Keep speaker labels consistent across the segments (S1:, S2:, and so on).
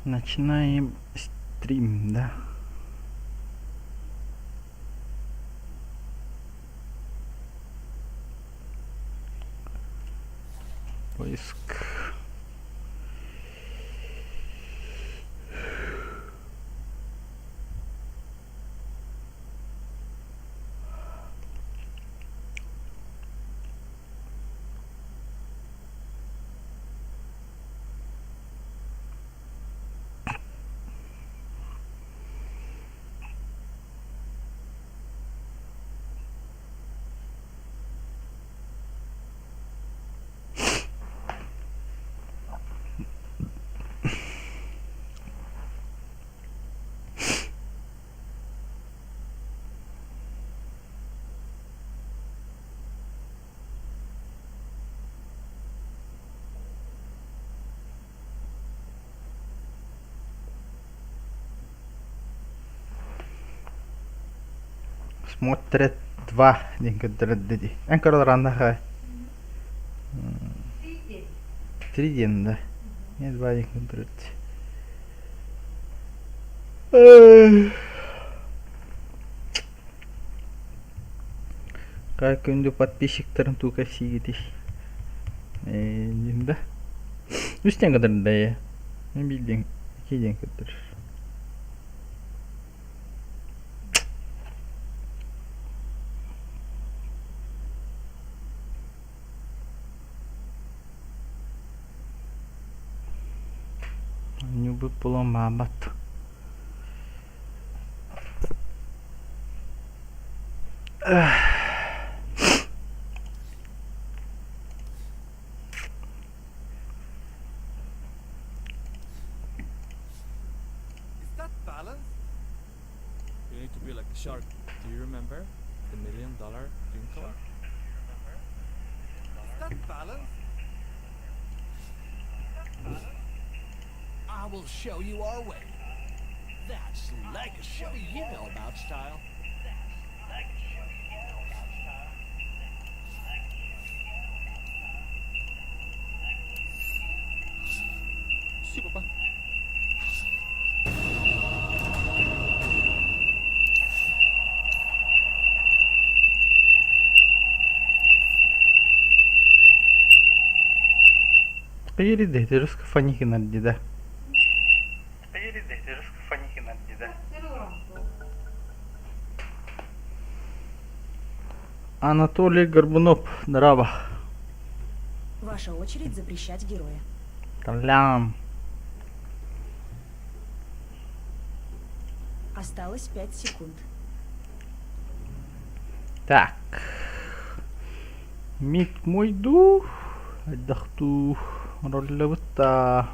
S1: Начинаем стрим, да? Поиск. Смотрят два день. Анкар раннаха. Три день, да. Не два день. Как үнді подписчиктарын тука сигетиш. Да. Үстен кадырында я. Мен билден. Кейден кадыр. Не выпало мамат.
S2: You need to be like the shark. Do you remember the $1 million dream car? Is that balance?
S3: I will show you our way. That's legacy. What do you know about style?
S2: Si, papá.
S1: Hayır de terus kefanyikin aja dah. Анатолий Горбунов, здраво.
S4: Ваша очередь запрещать героя.
S1: Толям.
S4: Осталось 5 секунд.
S1: Так. Мит мой дух. Отдохту. Ролловыта.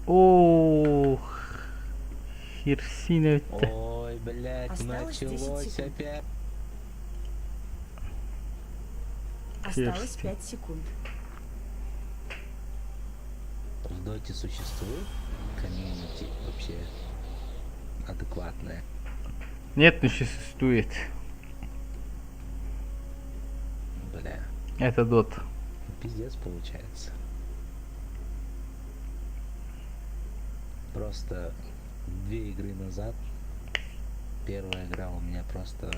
S1: Ох. Херсина.
S5: Ой, блядь,
S4: Осталось 10
S5: началось
S4: секунд.
S5: опять.
S4: Осталось
S1: Кирсти.
S4: 5 секунд.
S5: В доте существует комьюнити вообще адекватное?
S1: Нет, не существует.
S5: Бля,
S1: Это дот.
S5: пиздец получается. Просто 2 игры назад первая игра у меня просто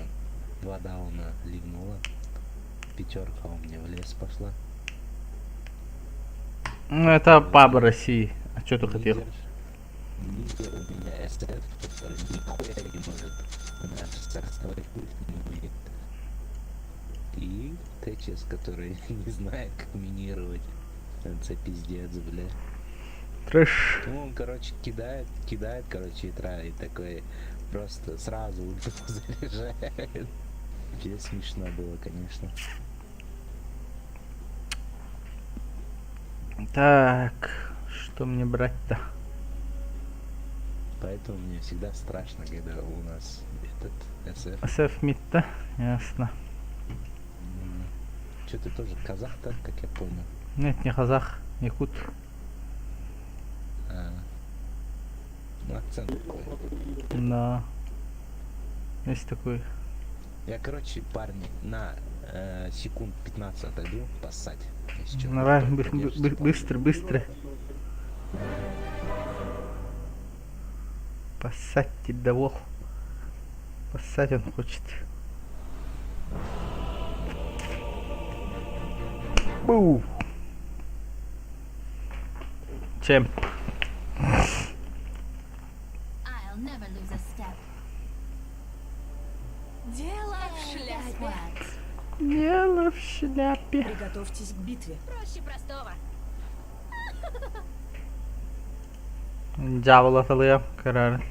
S5: 2 дауна ливнула. 5 у меня в лес пошла.
S1: Ну, это паб России. А что ты хотел?
S5: Лидер у меня СФ, который нихуя не может. У меня стартовый пульт не умеет. И Тэчес, который не знает, как минировать. Это пиздец, бля.
S1: Трэш.
S5: Ну, он, короче, кидает, короче, и такой просто сразу ульту заряжает. Вообще смешно было, конечно.
S1: Так, что мне брать-то?
S5: Поэтому мне всегда страшно, когда у нас этот СФ.
S1: СФ мид, да? Ясно.
S5: Че, ты тоже казах-то, как я понял?
S1: Нет, не казах, якут.
S5: Ну, акцент такой.
S1: Да. Есть такой.
S5: Я, короче, парни, на Секунд 15 отойду, поссать. Если чё,
S1: Давай,
S5: поддержите,
S1: быстро, быстро. Поссать довол. Поссать он хочет. Бу! Чем?
S6: I'll never lose a step.
S4: Дело в шляпе.
S1: Дело в шляпе.
S4: Приготовьтесь к битве.
S6: Проще простого.
S1: Дьявол аталıyor kararı.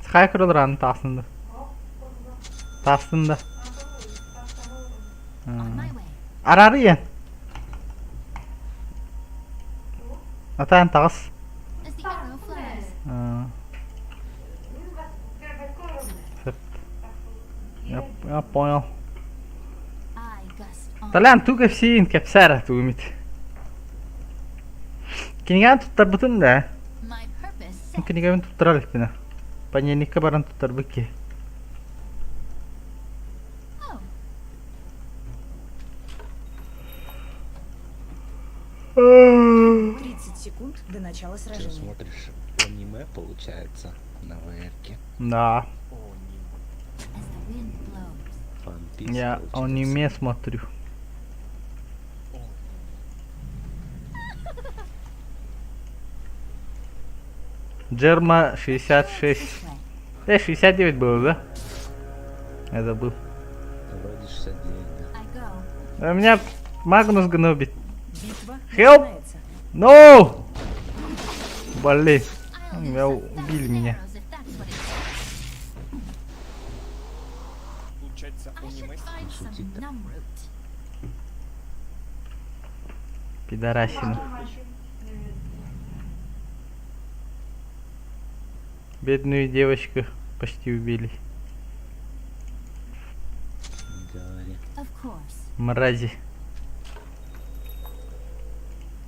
S1: Sky kırılır aslında. Aslında.
S6: On my way.
S1: Ararıyın. Atan tağız.
S6: As the arrow flies.
S1: Я понял.
S6: I gust on.
S1: طلع انتو كفسين كبسارة توميت. Kinigan tutarbutun da.
S6: My purpose set.
S1: Kinigan tutaralipina. Panyanika barang tutarbuki.
S6: Oh,
S4: 30 секунд до начала
S5: Что
S4: сражения.
S5: смотришь аниме, получается, на ВРке?
S1: Да.
S6: as the wind blows.
S5: One Piece,
S1: Я
S5: получается.
S1: аниме смотрю. Джерма 66.
S6: This way.
S1: 69 было, да? Я забыл.
S5: Вроде 69, да.
S6: I go.
S1: А у меня Магнус гнобит.
S4: Битва
S1: Help!
S4: начинается.
S1: No! Блин.
S6: I'll
S1: Меня
S6: use
S1: убили
S6: 1,000
S1: меня.
S6: arrows if that's what it takes.
S2: Получается,
S6: I should
S2: аниме.
S6: find some
S5: Шутить-то.
S6: numb root.
S1: Пидорасина. Бедную девочку почти убили.
S6: Of
S5: Говори.
S6: course.
S1: Мрази.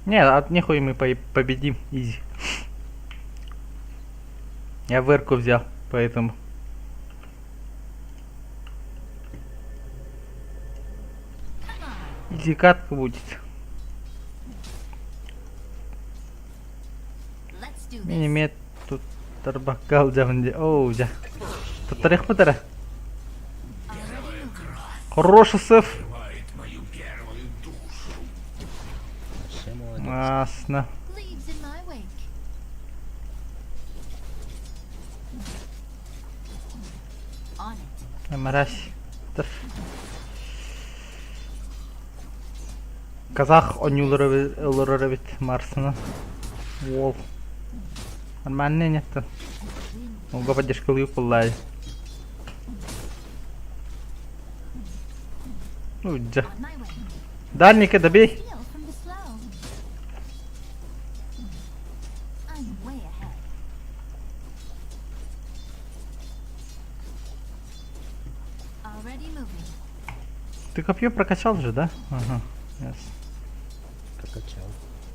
S1: Не, от нихуя мы победим. Изи. Я вырку взял, поэтому. Изи катка будет.
S6: Let's do this.
S1: Минимет тут тарбакал джаванди. Оу, джа. Тут тарих патара.
S6: Already moving.
S1: Хороший сэф.
S5: Вообще молодец.
S1: Ясно.
S6: Leaves in my wake. On it.
S1: Мразь. Тыф. Казах онюлоровит Марсона. Вол. Нормально нет. Ого, поддержка лыпулай. Ну, джа.
S6: On my way.
S1: Дальника добей.
S6: Steal from the slow. I'm way ahead. Already moving.
S1: Ты копье прокачал же, да? Ага. Ясно.
S5: Прокачал.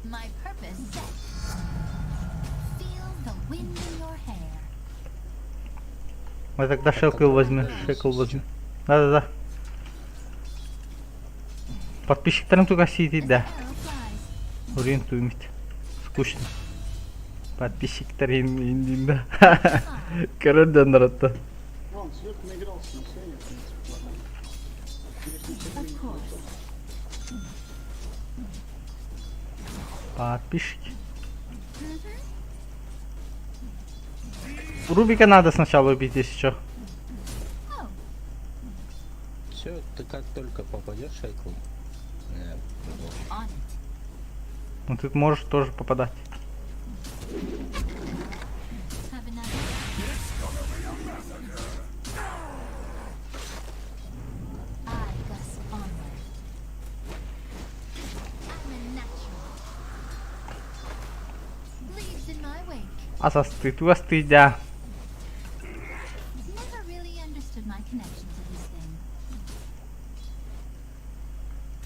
S6: My purpose set. Feel the wind in your hair.
S1: Мы тогда шекл возьмем. Шекл возьмем. Да-да-да. Подписчиктерим туга сидит,
S6: As
S1: да.
S6: the arrow flies.
S1: Ориентуемся. Скучно. Подписчиктер инда. Короче, народ.
S6: Of course.
S1: Подписчики. Рубика надо сначала убить, если что.
S6: Oh,
S5: Все, ты как только попадешь шейклом,
S6: on it.
S1: Ну ты можешь тоже попадать.
S6: Have another. I gust onward. I'm a natural. Leaves in my wake.
S1: Стыдя.
S6: Never really understood my connection to this thing.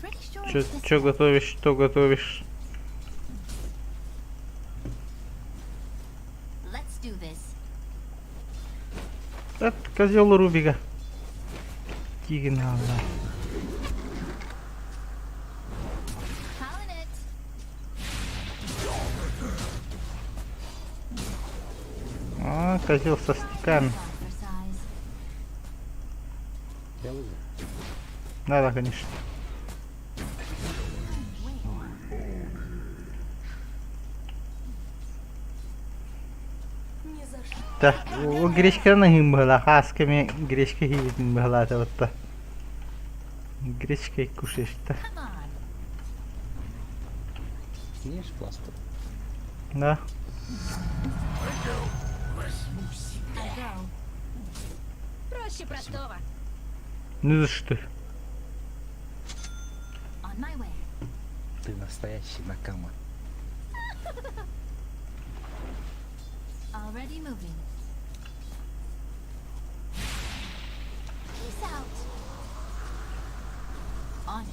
S6: Pretty sure it's this
S1: Чё
S6: way.
S1: готовишь, что готовишь?
S6: Let's do this.
S1: Это козел Рубика. Тигна, да. козел со стиками.
S6: For size.
S5: Я вызову.
S1: Да, конечно.
S4: Ни за что.
S1: Да, у гречка на ним была, хасками гречка хитин была, это вот то. Гречкой кушаешь-то.
S6: Come on.
S5: Видишь пластырь?
S1: Да.
S6: I go.
S4: Проще простого.
S1: Ну за что?
S6: On my way.
S5: Ты настоящий Накама.
S6: Already moving. Peace out. On it.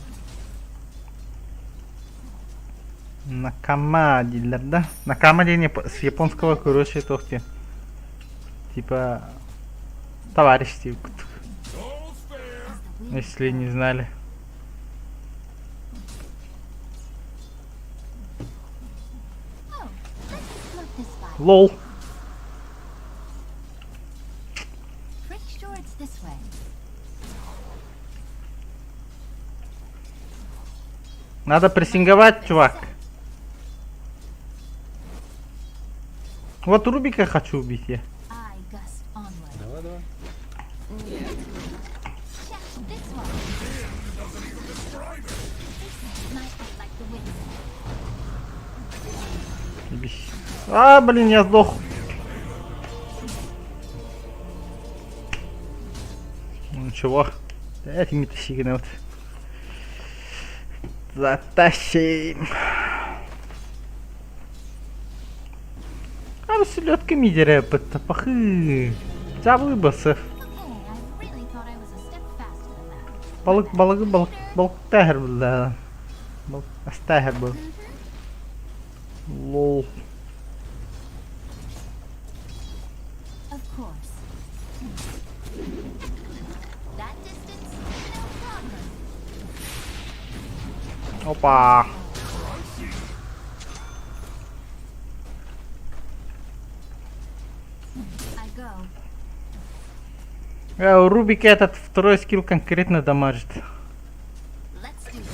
S1: Накама дилер, да? Накама не с японского, короче, тохти. Типа товарищ, типа,
S6: As the wind
S1: если не знали.
S6: Oh, let's float this by.
S1: Лол.
S6: Pretty sure it's this way.
S1: Надо прессинговать, чувак. Вот Рубика хочу убить я.
S6: I gust onward.
S5: Давай, давай.
S6: Check this one. This might look like the wind.
S1: Ебись. А, блин, я сдох. Ну чего? Этими-то сигнал. Затащим. Abi селедка мидера пахы. Забыбасы.
S6: Okay, I really thought I was a step faster than that.
S1: Balık təhər bildi. Balık təhər bu. Lol.
S6: Of course. That distance, no problem.
S1: Опа.
S6: I go.
S1: У Рубика этот второй скилл конкретно дамажит.
S6: Let's do it.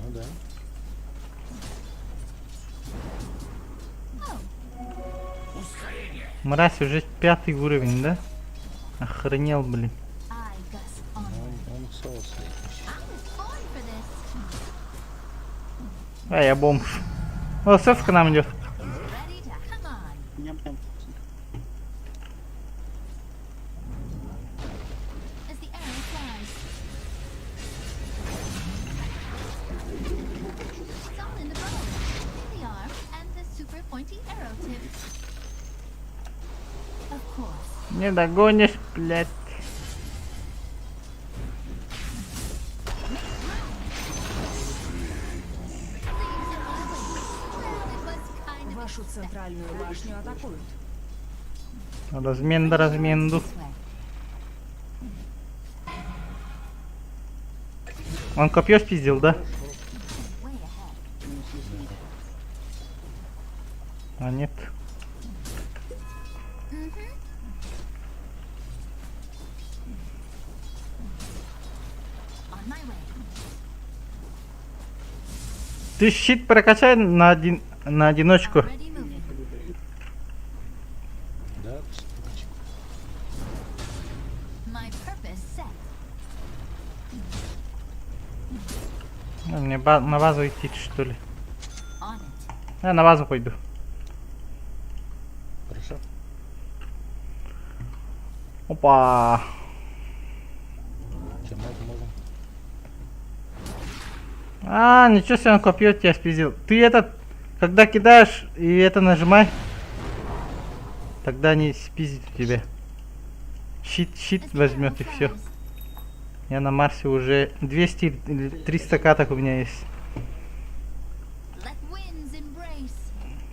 S5: Ну да.
S1: Мразь уже 5-й уровень, да? Охренел, блин.
S6: I gust
S5: Ну,
S6: onward.
S5: он соус стоит.
S6: I was born for this.
S1: А, я бомж. О, Сэф к нам идет.
S6: Ready to come on. As the arrow flies. It's all in the bow, the arm, and the super pointy arrow tip. Of course.
S1: Не догонишь, блядь.
S4: Вашу центральную башню атакуют.
S1: Размен да разменду.
S6: This way.
S1: Он копье спиздил, да?
S6: Way ahead.
S1: А нет.
S6: On my way.
S1: Ты щит прокачай на одиночку.
S6: Already moving.
S5: Да, секундочку.
S6: My purpose set.
S1: Мне на базу идти, что ли?
S6: On it.
S1: Я на базу пойду.
S5: Хорошо.
S1: Опа.
S5: Чем мы можем?
S1: А, ничего себе, он копье тебя спиздил. Ты этот, когда кидаешь и это нажимай, тогда не спиздит тебя. Щит
S6: As the
S1: возьмет
S6: arrow
S1: и все.
S6: flies.
S1: Я на Марсе уже 200 или 300 каток у меня есть.
S6: Let winds embrace.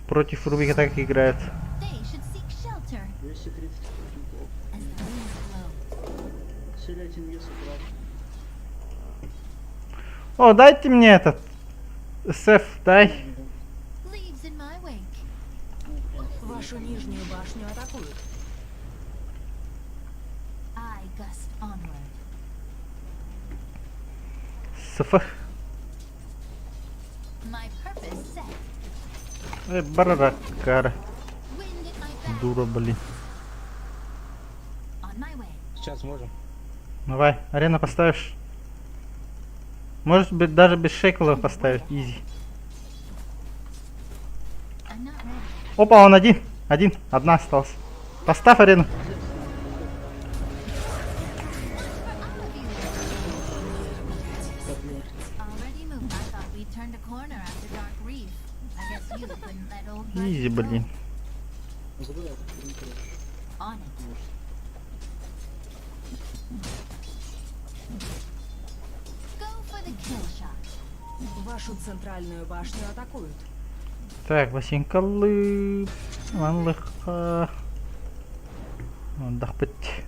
S1: Против Рубика так играют.
S6: They should seek shelter
S7: 230 кубов.
S6: as the winds blow.
S7: Селятин вес утрат.
S1: О, дайте мне этот. Сеф, дай.
S6: Leaves in my wake.
S4: Вашу нижнюю башню атакуют.
S6: I gust onward.
S1: Sıfır.
S6: My purpose set.
S1: Барарак, кара.
S6: Wind at my back.
S1: Дура, блин.
S6: On my way.
S5: Сейчас можем.
S1: Давай, арена поставишь. Может быть, даже без шекелов поставить. Изи.
S6: I'm not ready.
S1: Опа, он один. Одна осталась. Поставь арену.
S6: For all of you. Already moved. I thought we turned a corner after Dark Reef. I guess you couldn't let old
S1: Изи,
S6: grudges go.
S1: блин.
S7: Забирай, принтеры.
S6: On it. Go for the kill shot.
S4: Вашу центральную башню атакуют.
S1: Так, Васенькалы. Ванлыха. Отдохпать.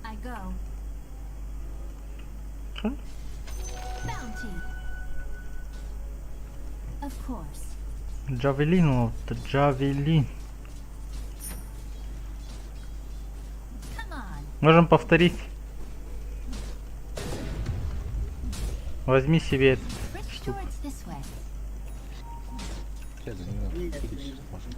S6: I go.
S1: Что?
S6: Bounty. Of course.
S1: Джавелин, вот, Джавелин.
S6: Come on.
S1: Можем повторить. Возьми себе этот.
S6: Rich towards this way.
S5: Сейчас за ним хилить можно.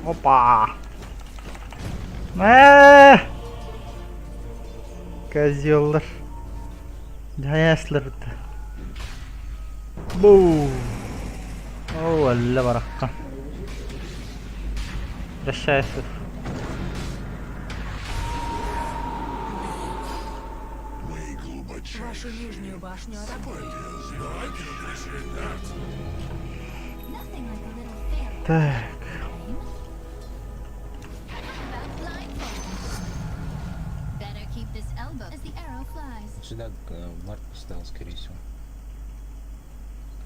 S6: Oh,
S1: Опа! Козёллар. Жаяслар-то. Бу. О, алла баракка. Прощайся.
S4: Вашу нижнюю башню атакуют.
S6: nothing like a little fairy.
S1: Так.
S6: About blindfold. Better keep this elbow as the arrow flies.
S5: Сюда Марк поставил, скорее всего.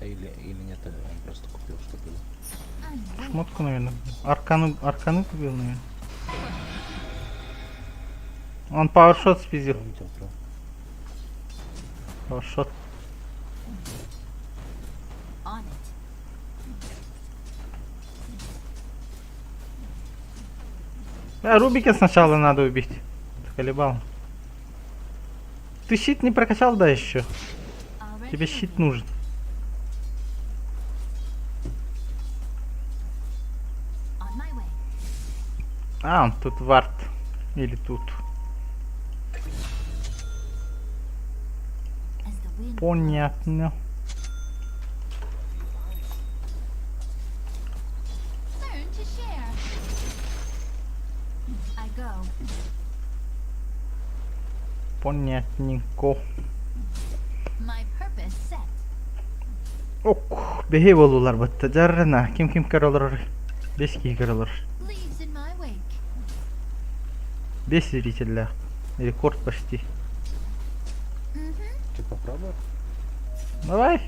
S5: Или нет, он просто купил, что было.
S6: I'm waiting.
S1: Шмотку, наверное. Арканы купил, наверное. Он пауэршот спиздил.
S5: Помните, он прав.
S1: Пауэршот.
S6: On it.
S1: Рубика сначала надо убить. Колебал. Ты щит не прокачал, да, еще?
S6: Already
S1: Тебе щит
S6: moving.
S1: нужен.
S6: On my way.
S1: А, он тут вард. Или тут.
S6: As the wind
S1: Понятно.
S6: learn to share. I go.
S1: Понятненько.
S6: My purpose set.
S1: Ок, беги болулар бытты. Жарына. Ким каралар? 5 ки каралар.
S6: Leaves in my wake.
S1: 5 зрителя. Рекорд почти.
S5: Ты попробуй?
S1: Давай.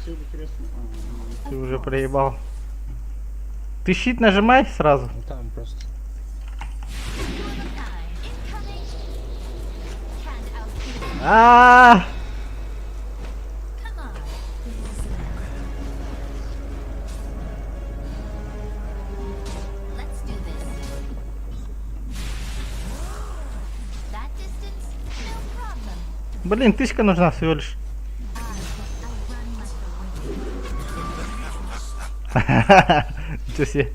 S7: Все интересно.
S1: Ты уже проебал. Ты щит нажимай сразу.
S5: Ну там просто.
S6: Incoming. Can't outspeed.
S1: А,
S6: Come on. Let's do this. That distance, no problem.
S1: блин, тычка нужна всего лишь.
S6: I run like the wind.
S1: Ничего себе.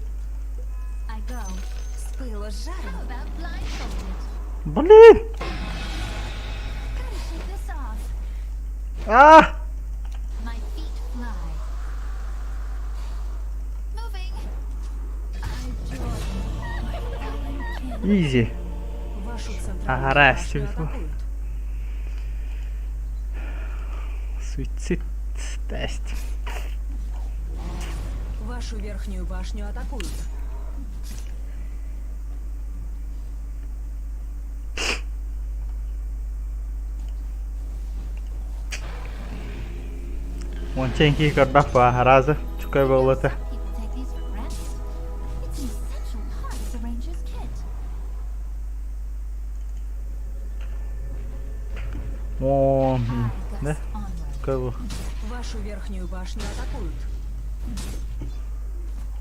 S6: I go.
S4: Спыло с жаром.
S6: How about blindfolded?
S1: Блин.
S6: Gotta shake this off.
S1: А,
S6: My feet fly. Moving. I join.
S1: изи.
S4: Вашу
S1: Ага,
S4: центральную
S1: раз,
S4: башню
S1: телефон.
S4: атакуют.
S1: Суицид. Тест.
S4: Вашу верхнюю башню атакуют.
S1: Монченький кардафа. Раза. Чукай волота.
S6: People take these for granted. It's an essential part of the Ranger's kit.
S1: О,
S6: I
S1: да?
S6: guess onward.
S1: Кого?
S4: Вашу верхнюю башню атакуют.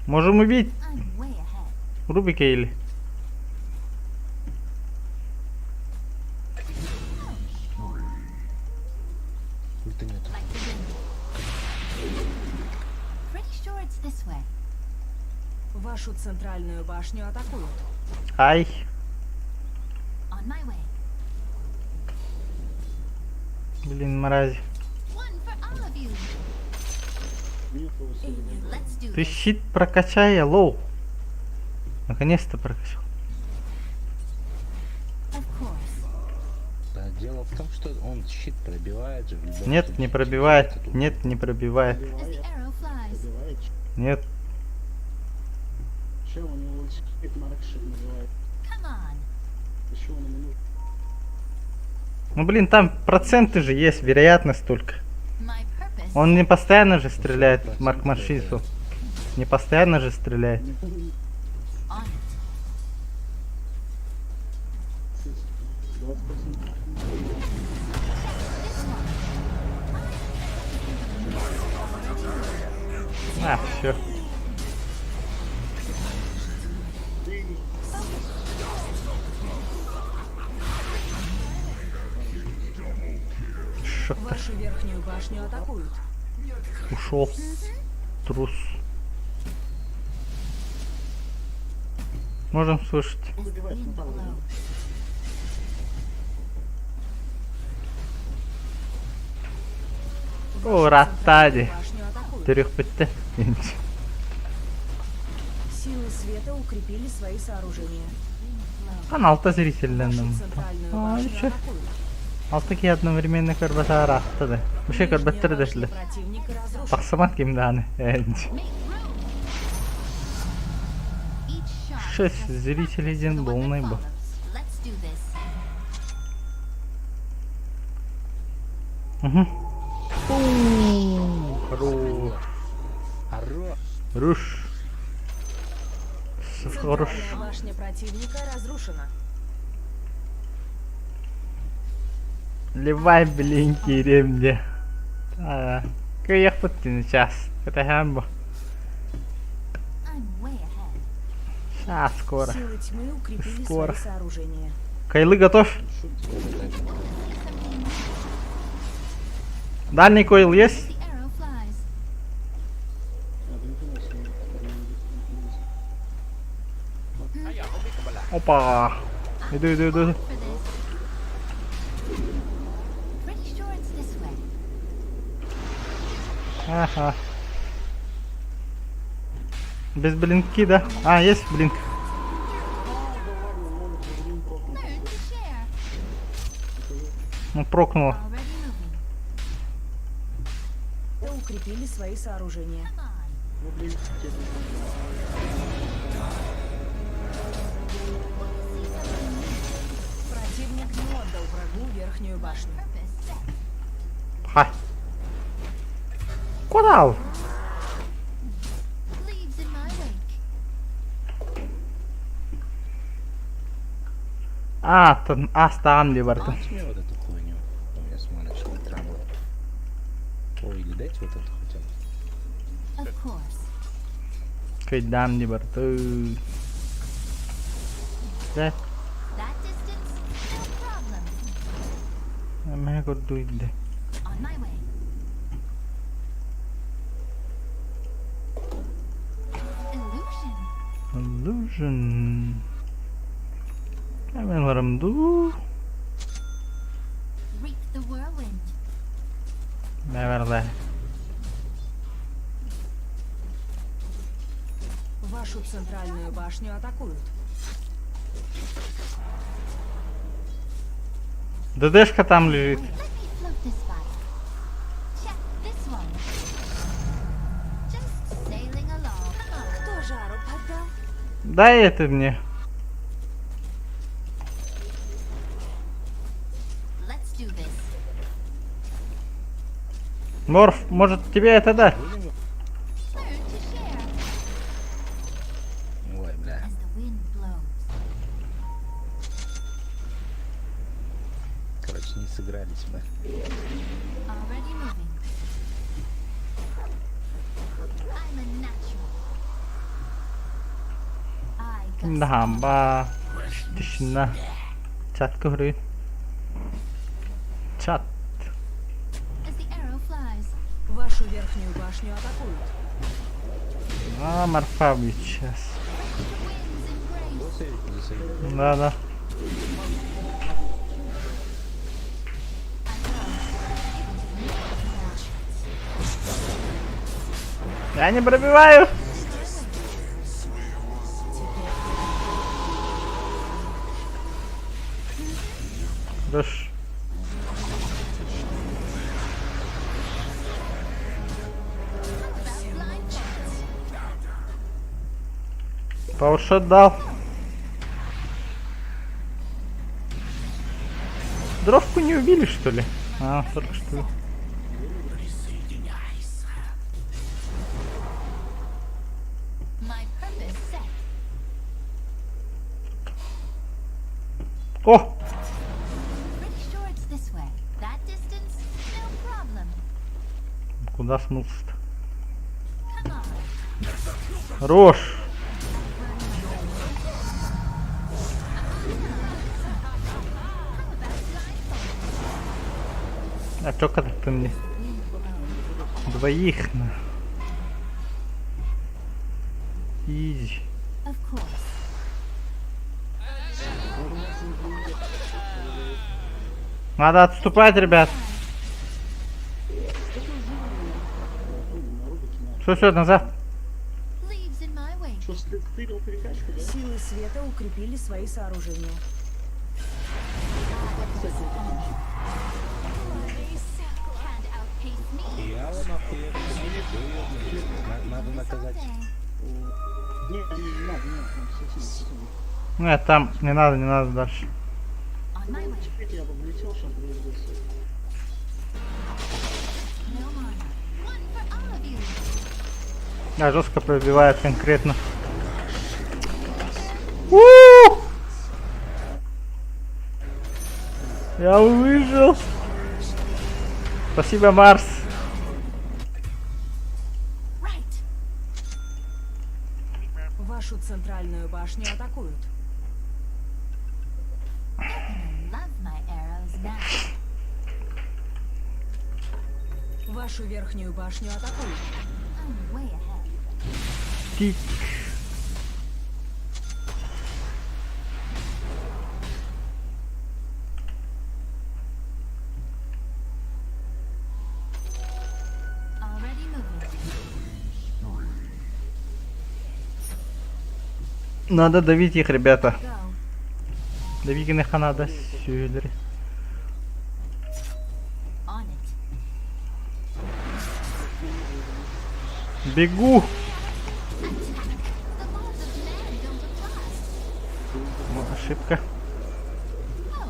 S1: Можем убить
S6: I'm way ahead.
S1: Рубика или?
S5: Ульта нету.
S6: Like the wind. Pretty sure it's this way.
S4: Вашу центральную башню атакуют.
S1: Ай.
S6: On my way.
S1: Блин, мрази.
S6: One for all of you.
S7: Меня полосы.
S6: Let's do
S1: Ты
S6: this.
S1: щит прокачай, лоу. Наконец-то прокачал.
S6: Of course.
S5: Да, дело в том, что он щит пробивает же. в любом
S1: Нет,
S5: случае.
S1: не пробивает.
S5: Это тут.
S1: Нет, не пробивает.
S6: As the
S7: Пробивает,
S6: arrow flies.
S7: пробивает.
S1: Нет.
S7: Че у него велосипед Маркшик называет?
S6: Come on.
S7: Еще он ему нужен.
S1: Ну блин, там проценты же есть, вероятность только.
S6: My purpose.
S1: Он не постоянно же стреляет,
S5: 40%
S1: Марк Маршису. Не постоянно же стреляет.
S6: On it.
S7: 20%.
S6: This one.
S1: А, все.
S4: Вашу верхнюю башню атакуют.
S1: Ушел. Трус. Можем слушать.
S6: As the wind blows.
S1: О, Раттади.
S4: Башню атакуют.
S1: Трех пятте.
S4: Силы света укрепили свои сооружения.
S1: Канал-то зрительленным.
S4: Вашу центральную
S1: А,
S4: башню
S1: чё?
S4: атакуют.
S1: Алтыки одновременно карбатар аттады. Вообще
S4: Нижняя
S1: карбаттар
S4: башня
S1: дэшле.
S4: противника разрушена.
S1: Тахсамат кимданы.
S6: Make room. Each shot.
S1: Шесть зрителей
S6: The
S1: день
S6: one
S1: был
S6: that
S1: найбо.
S6: follows. Let's do this.
S1: Угу. Хорош.
S5: Хорош.
S1: Руш. Хорош.
S4: Центральная башня противника разрушена.
S1: Ливай, блин, ремня. Кыяк путтин сейчас. Это хамбо.
S6: I'm way ahead.
S1: Сейчас скоро.
S4: Силы тьмы укрепили
S1: Скоро.
S4: свои сооружения.
S1: Кайлы готовь.
S6: Something
S1: Дальний койл есть?
S6: the arrow flies.
S1: Опа. Иду.
S6: For this. Pretty sure it's this way.
S1: Ага. Без блинки, да? А, есть блинк.
S6: Learn to share.
S1: Ну, прокнуло.
S6: Already moving.
S4: Укрепили свои сооружения.
S6: Come on.
S7: Ну, блин, тебе
S4: Противник не отдал врагу верхнюю башню.
S6: Purpose set.
S1: Хай. Куда?
S6: Leaves in my wake.
S1: Станли варта.
S5: Дайте мне вот эту хуйню. У меня смотришь, что травма. Ой, или дайте вот эту хотя бы.
S6: Of course.
S1: Кайдан ли варта. Да,
S6: That distance, no problem.
S1: मैं कर दूँ इधर.
S6: On my way. Illusion.
S1: Illusion. Hemen varım du.
S6: Reap the whirlwind.
S1: Ne var da?
S4: Вашу центральную башню атакуют.
S1: ДДшка там лежит.
S6: Let me float this by. Check this one. Just sailing along.
S4: Кто жару поддал?
S1: Дай это мне.
S6: Let's do this.
S1: Морф, может тебе это дать?
S5: Будем?
S6: Learn to share
S5: Ой, бля.
S6: as the wind blows.
S5: Короче, Иначе не сыгрались бы.
S6: Already moving. I'm a natural. I
S1: Şimdi
S6: got
S1: hamba dışına çat kıvrıyın. Çat.
S6: as the arrow flies.
S4: Вашу верхнюю башню атакуют.
S1: А, Марфа сейчас.
S6: Winds embrace.
S5: Засейвите.
S1: Да. Я не пробиваю. Хорош. Пауэршот дал. Дровку не убили, что ли? А, только что.
S6: My purpose set.
S1: О!
S6: Pretty sure it's this way. That distance, no problem.
S1: Куда смылся-то?
S6: Come on.
S1: Хорош. А чё когда ты мне? Двоих на. Изи.
S6: Of course.
S1: Надо отступать, ребят. Все, назад.
S6: Leaves in my wake.
S7: Что, стырил перекачку, да?
S4: Силы света укрепили свои сооружения.
S6: Can't outpace me.
S5: Я вам охуенно надо наказать.
S7: Не надо, совсем.
S1: Нет, там не надо дальше.
S6: On my way.
S7: Теперь я бы влетел, сейчас произвелся.
S6: No mana. One for all of you.
S1: Да, жестко пробивает конкретно. У! Я выжил. Спасибо, Марс.
S6: Right.
S4: Вашу центральную башню атакуют.
S6: You're gonna love my arrows now.
S4: Вашу верхнюю башню атакуют.
S6: I'm way ahead.
S1: Тик.
S6: Already moving.
S1: Надо давить их, ребята.
S6: Go.
S1: Давить их надо. Сюда.
S6: On it.
S1: Бегу.
S6: The laws of man don't apply.
S1: Вот ошибка.
S6: Oh.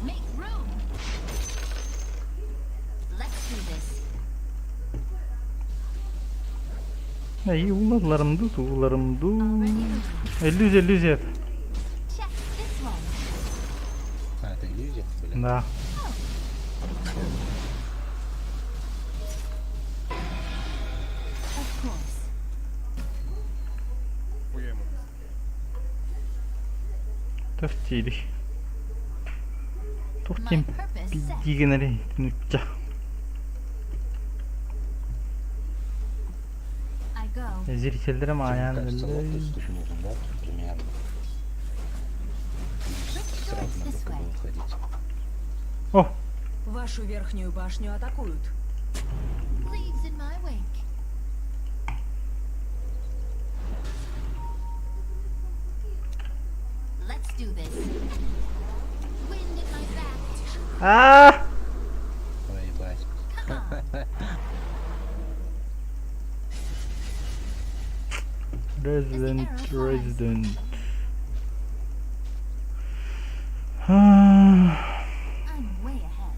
S6: Make room. Let's do this.
S1: Ай, уларымды, уларымды.
S6: Already moving.
S1: Иллюзия.
S6: Check this one.
S5: А, это иллюзия? Блин.
S1: Да.
S6: Of course.
S1: То в стиле.
S6: My
S1: Туртим
S6: purpose set.
S1: пидигенери. Нутча.
S6: I go.
S1: Зрительдерим
S5: Мне
S1: аян.
S5: кажется, локус тут нужен, да? Примерно.
S6: Pretty sure
S5: Сразу
S6: it's
S5: надо
S6: this
S5: как
S6: way.
S5: бы выходить.
S1: О,
S4: Вашу верхнюю башню атакуют.
S6: Leaves in my wake. Let's do this. Wind in my back.
S1: а,
S5: Ой, ебать.
S6: Come on.
S1: Resident.
S6: I'm way ahead.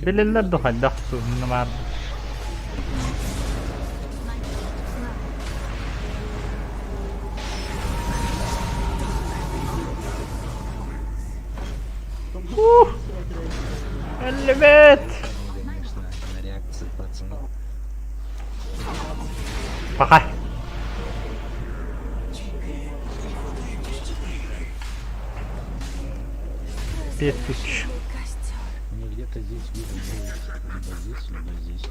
S1: Belirler de hadi dağıtı numara.
S6: My feet grow.
S1: Лимит!
S5: Конечно, на реакции пацанов.
S1: Пока. Петыч.
S5: Они где-то здесь видят, либо здесь, либо здесь.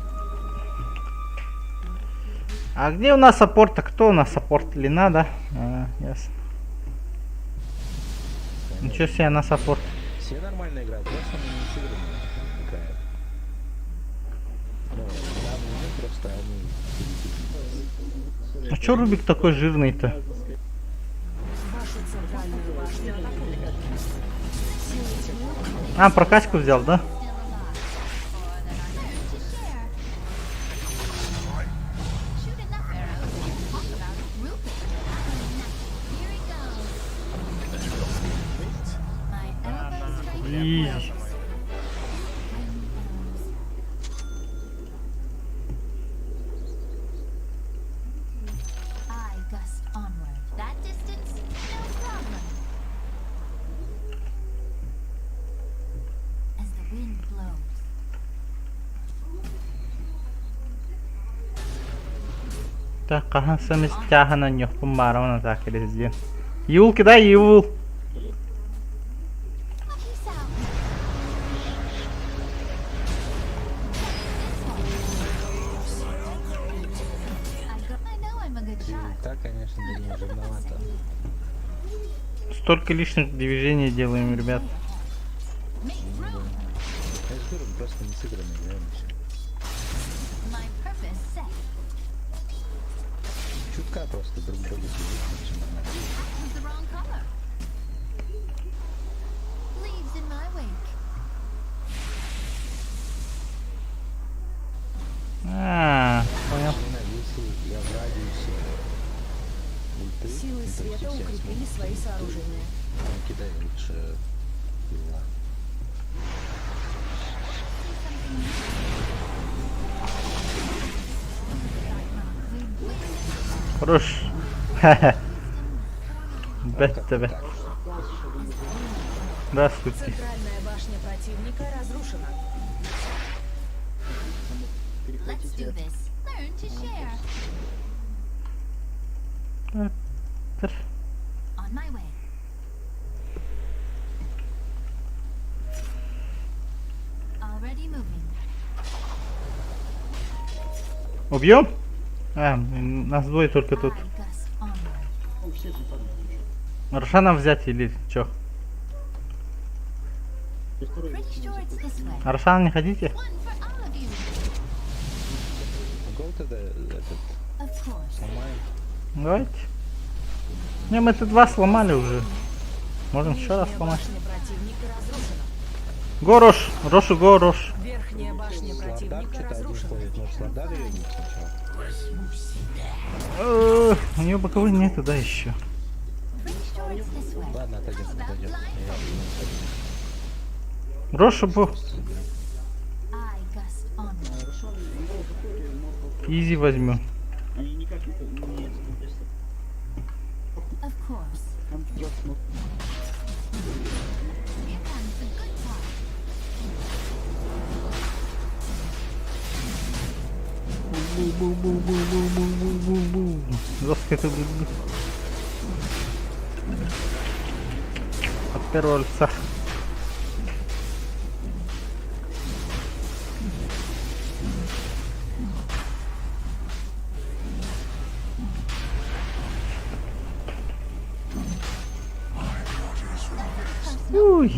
S1: А где у нас саппорт? А кто у нас саппорт? Лина, да? А, ясно. Ничего себе на саппорт.
S5: Все нормально играют, просто они не сыгранные играют. Ну, главное, просто они...
S1: А чё Рубик такой жирный-то?
S4: Вашу центральную башню атакуют. Силы тьмы
S1: А, прокачку взял, да?
S6: Shoot enough arrows and talk about it real quick. Here he goes. My elbow straight
S1: Easy.
S6: I gust onward. That distance, no problem. As the wind blows.
S1: Так, ага, сами стягана нюх помарана так или здесь. Юл, кидай, Юл.
S6: Lucky south. I know I'm a good shot.
S5: Так, конечно, для него жирновато.
S1: Столько лишних движений делаем, ребят.
S6: Make room.
S5: Я же говорю, просто не сыгранные играем все.
S6: My purpose set.
S5: Чутка просто друг друга служить, все нормально.
S6: Was the wrong color. Leaves in my wake.
S1: А, понял.
S5: Именно если я в радиусе ульты,
S4: силы
S5: то
S4: света
S5: все
S4: укрепили свои сооружения.
S5: Он кидает лучше пила.
S1: Хорош. Ха-ха. БТВ. Здравствуйте.
S4: Центральная башня противника разрушена.
S6: Let's do this. Learn to share. On my way. Already moving.
S1: Убьем? А, нас двое только тут.
S6: I gust onward.
S7: Он все же падает.
S1: Рошана взять или чё?
S7: И второй
S6: Pretty sure it's this way.
S1: Рошана не хотите?
S6: One for all of you.
S5: Go to the, этот,
S6: Of course.
S5: сломаем.
S1: Давайте. Не, мы тут два сломали уже. Можем еще раз
S4: Нижняя
S1: сломать.
S4: башня противника разрушена.
S1: Го, Рош. Рошу, го, Рош.
S4: Верхняя башня
S5: Слардар
S4: противника
S5: что-то один
S4: разрушена.
S5: ходит, может Слардар вернуть сначала?
S1: У нее боковой нету, да, еще.
S6: Pretty sure it's this way.
S5: Ладно, отойдем, отойдем.
S1: Рошу бо.
S6: I gust onward.
S7: Рошан, его заходит, но
S1: Изи возьмем.
S7: они никак не если
S6: Of course.
S7: там просто ну,
S6: Here comes the good part.
S1: Жестко это будет. От первого лица. Уй.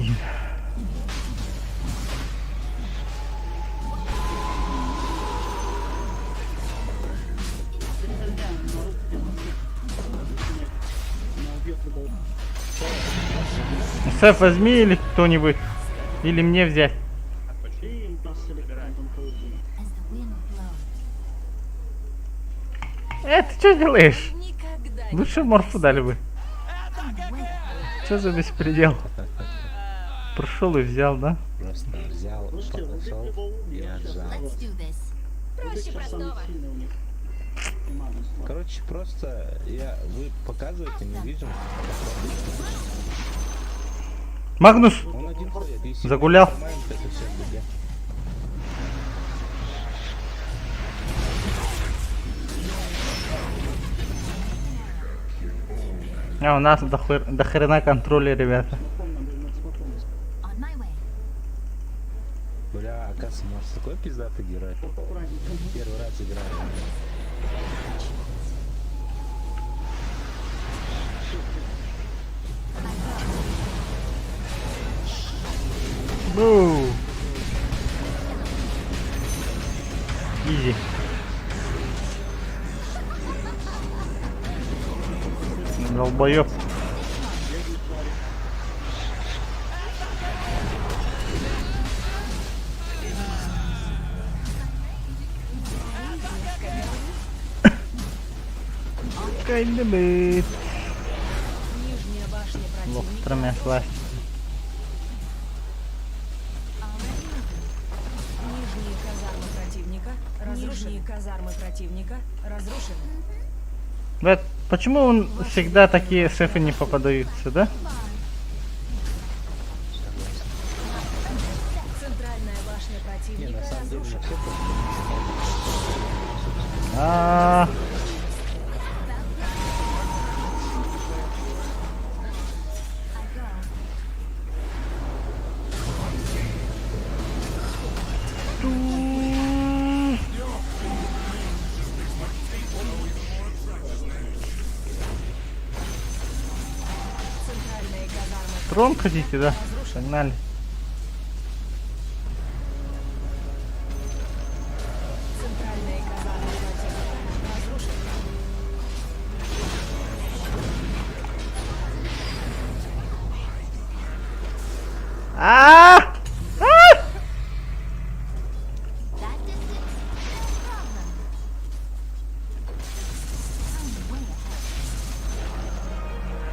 S7: она убьет любого.
S1: Сэф, возьми или кто-нибудь. Или мне взять.
S7: И им просто электронный колокольчик.
S6: As the wind blows.
S1: Ты что делаешь?
S4: Никогда не
S1: Лучше морфу дали бы.
S6: Wait.
S1: Что за беспредел? Прошел и взял, да?
S5: Просто взял,
S7: Слушайте, убить
S5: подошел
S7: любого
S5: и
S7: убьет. Сейчас
S5: отжал.
S6: Let's do this.
S7: Убить сейчас самый сильный у них. Команда, слава.
S5: Короче, просто вы показываете, мы видим.
S1: Магнус!
S5: Он один ходит, если
S1: Загулял.
S5: мы сломаем, то это все будет.
S1: А у нас до хрена контроля, ребята.
S6: On my way.
S5: Бля, оказывается, может такой пиздатый герой. Первый раз играю.
S1: Ну. Изи. Долбоёб. Кайдебит.
S4: Нижняя башня
S1: Лох,
S4: противника.
S1: тремя сласть.
S4: Нижние казармы противника разрушены. Нижние казармы противника разрушены.
S1: Блядь, почему он всегда такие шефы не попадаются, да?
S4: Центральная башня
S5: Не,
S4: противника
S5: на самом деле,
S4: разрушена.
S5: все
S1: А,
S4: Центральные казармы
S1: трон хотите, да? Погнали.
S4: Центральные казармы противника разрушены.
S1: А!
S6: That distance, no problem. I'm way ahead.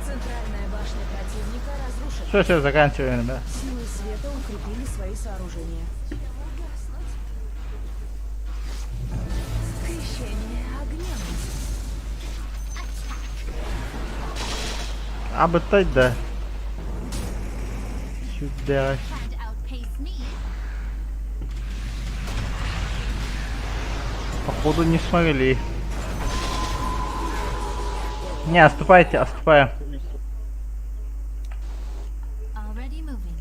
S4: Центральная башня противника разрушена.
S1: Все, заканчиваем, ребят.
S4: Силы света укрепили свои сооружения. Крещение огнем.
S1: А бы так, да. Сюда.
S6: Can't outpace me.
S1: Походу не смогли. Не, отступайте, отступаем.
S6: Already moving.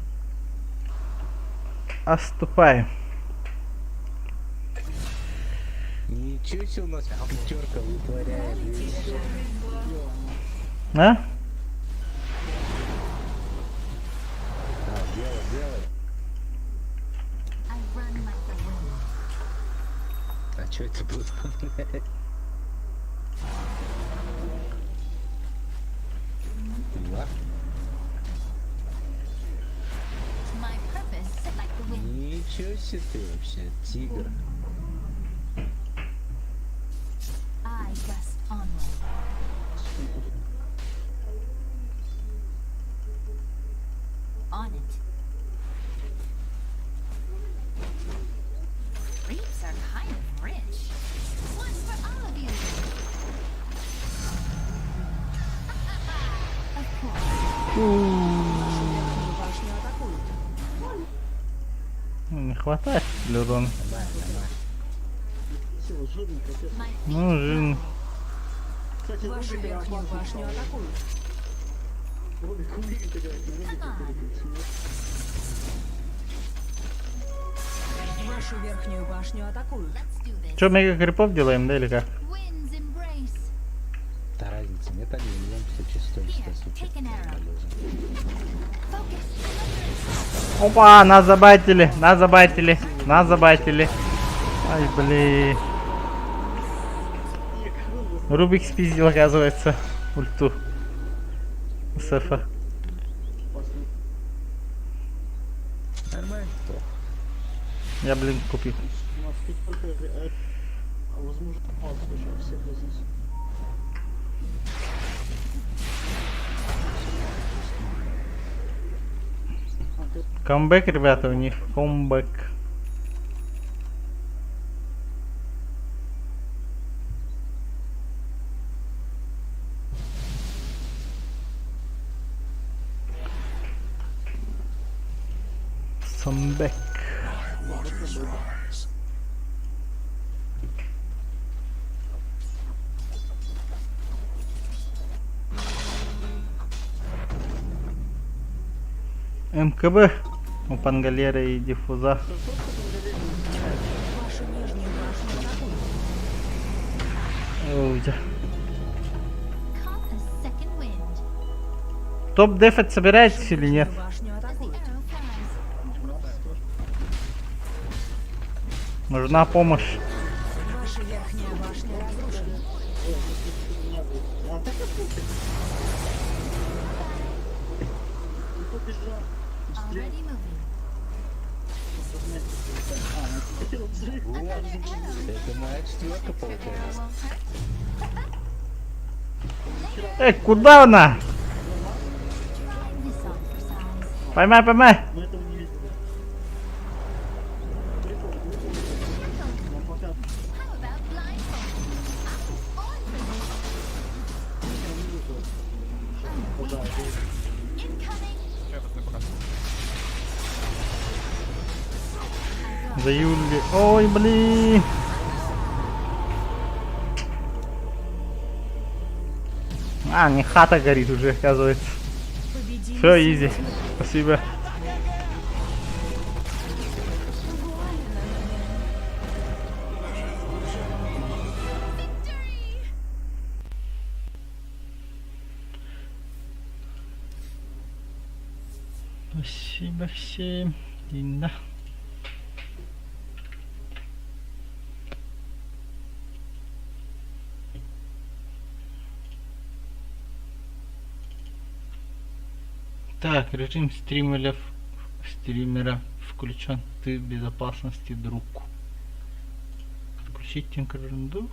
S1: Отступаем.
S5: Ничего себе у нас пятерка вытворяет.
S1: А?
S5: Да, делай.
S6: I run like the wind.
S5: А что это было? Два.
S6: My purpose like the wind.
S5: Ничего себе ты вообще, тигр.
S6: I press onward. On it. Reaps are kind of rich. One for all of you. Of course.
S4: Верхнюю башню атакуют.
S1: Не хватает для урона.
S7: Все, жирный капец.
S6: My
S1: Ну, жин.
S7: Кстати,
S4: Вашу
S7: Рубик
S4: верхнюю
S7: опасно
S4: башню
S7: стал.
S4: атакуют.
S7: Рубик, умеет играть, на Рубике
S6: Come on.
S7: переключить.
S4: Вашу верхнюю башню атакуют.
S6: let's do this.
S1: Че, мега крипов делаем, да или как?
S6: Wind's embrace.
S5: Да разница нет, они в любом случае стоит
S6: Here,
S5: 100 суток.
S6: take an arrow. Focus.
S1: Опа, нас забайтили, нас забайтили, нас забайтили. Ай, блин. Рубик спиздил, оказывается, ульту. Сефа.
S5: Нормально.
S1: Я, блин, купил.
S7: У нас пятерка, возможно, слушай, всех разнесу.
S1: Камбэк, ребята, у них камбэк. Самбэк. МКБ, Пангалера и диффуза.
S4: Вашу нижнюю башню атакуют.
S1: Ой.
S6: Caught a second wind.
S1: Топ дефать собираетесь или нет?
S4: Нижнюю башню
S6: As the
S4: атакуют.
S6: arrow flies.
S1: Нужна помощь.
S4: Ваша верхняя башня разрушена.
S7: Ну побежал. Быстрее.
S6: Already moving.
S7: Хотел взрыв.
S5: Это моя четверка получается.
S6: Won't hurt.
S1: Куда она?
S6: Try this on for size.
S1: Поймай, поймай.
S7: Но этого не видно. Прикол. Нам пока
S6: How about blindfold? I'm on for this.
S7: не вышло. Пожалуйста.
S6: Incoming.
S2: Я вас не покажу.
S1: За Юли. Ой, блин. А, не хата горит уже, оказывается.
S4: Победили
S1: Все,
S4: силы
S1: изи.
S4: тьмы.
S1: Спасибо. Спасибо всем. Инна. Так, режим стримера включен. Ты в безопасности, друг. Включить тинкеренду.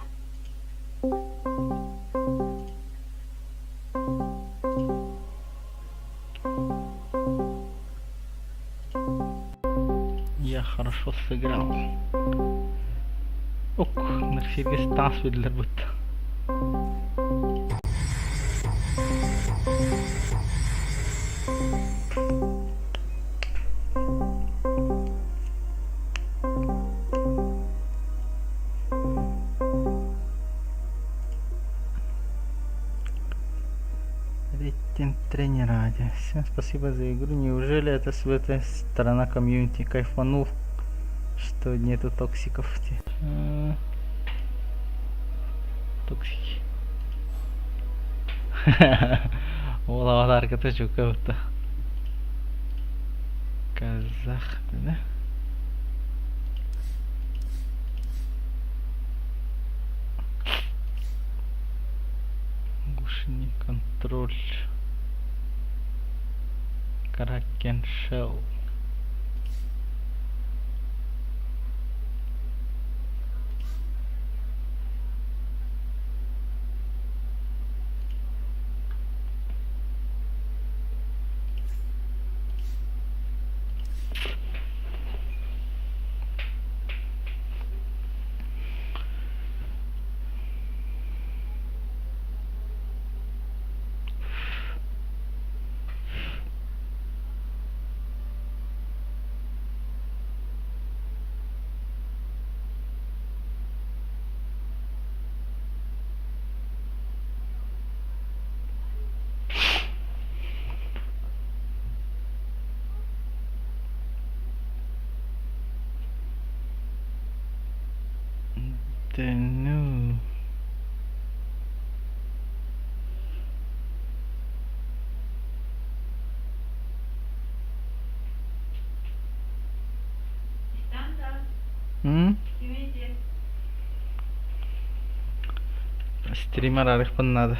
S1: Я хорошо сыграл. Ок, Mercedes transferler bitti. Рейтинг тренера. Всем спасибо за игру. Неужели это с этой сторона комьюнити кайфанул, что нету токсиков? Токсики. Ола аватарка что кого-то. Казах, да? Гушни контроль. Кракен Шелл. Да ну. Стример арих надо.